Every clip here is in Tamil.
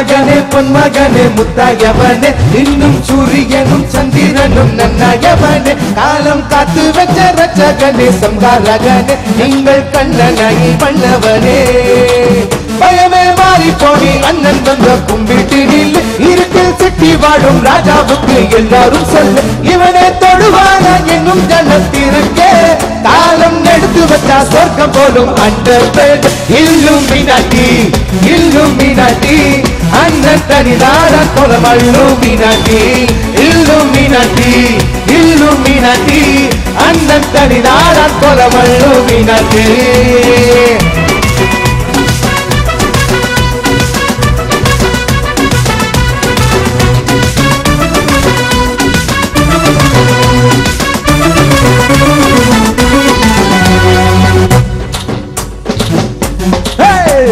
மகனே பொன்மகனே முத்தாயவனே இன்னும் சூரியனும் சந்திரனும் நன்னாயவனே காலம் காத்து வச்ச ரச்சகனே சம்ஹாரகனே எங்கள் கண்ணனை பண்ணவனே பயமே மாறி போனி அண்ணன் வந்த கும்பிட்டினில் இருட்டில் சிட்டி வாழும் ராஜாவுக்கு எல்லாரும் சொல்ல இவனே தொடுவான என்னும் ஜனத்திற்கே காலம் எடுத்து வச்சா சொர்க்கம் போலும் அண்டர்பெட் இல்லுமினாட்டி இல்லுமினாட்டி அண்ணன் தனிதான கொலம் அல்லுமினாட்டி இல்லுமினாட்டி இல்லுமினாட்டி அண்ணன் தனிதான கொலம் அல்லுமினாட்டி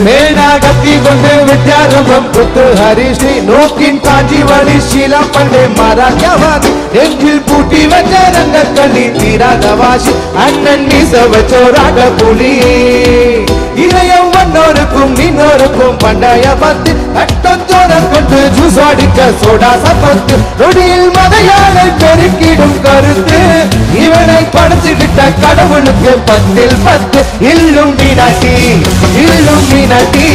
மேனாகத்தி கொண்டு வித்யாரம்பம் புத்து ஹரிஸ்ரீ நோக்கின் காஞ்சி வழி ஷீலம் பண்டே மராஜாவாதி நெஞ்சில் பூட்டி வச்ச ரங்க கண்ணி தீராகவாசி அண்ணன் மீச வச்சோராக புலி இதயம் ஒன்னோருக்கும் இன்னொருக்கும் பண்டைய பத்து கட்டச்சோரம் கொண்டு ஜூஸ் அடிக்க சோடா சப்பத்து நொடியில் மதையாளை பெருக்கிடும் கருத்து இவனை படைச்சுக்கிட்ட கடவுளுக்கு 10 இல்லும் மீனாட்டி இல்லும் மீனாட்டி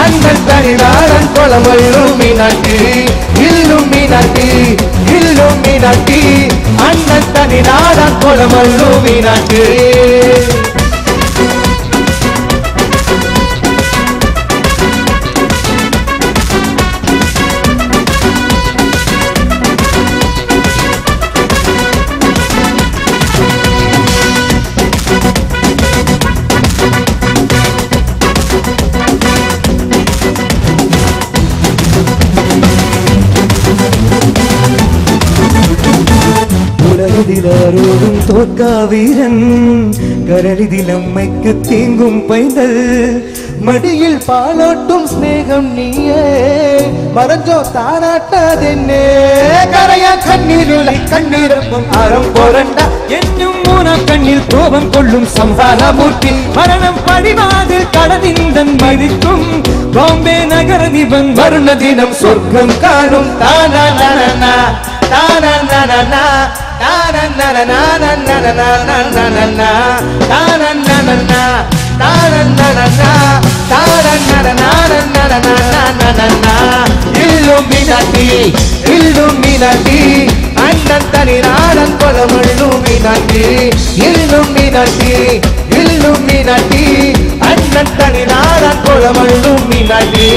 அண்ணன் தனிதாரன் கொலம் மீனாட்டி இல்லும் மீனாட்டி இல்லும் மீனாட்டி அண்ணன் தனிதாரன் கொலம் மீனாட்டி உலகதிலாரோடும் தோற்கா வீரன் கரளிதில் அம்மைக்கு தீங்கும் பைந்தல் மடியில் பாலோட்டும் ஸ்நேகம் நீயே மறைஞ்சோ தாராட்டாதென்னே கரையா கண்ணீருளை கண்ணீரப்பும் அறம் போரண்டா என்னும் மூனா கண்ணில் கோபம் கொள்ளும் சம்ஹாரமூர்த்தி மரணம் படிவாது கடதிந்தன் மதிக்கும் பாம்பே நகர திபன் வருண தினம் சொர்க்கம் காணும் தானா தானா illuminati அண்ணன் தனிநாடன் கொலம் illuminati illuminati அண்ணன் தனிநாடன் கொலம் illuminati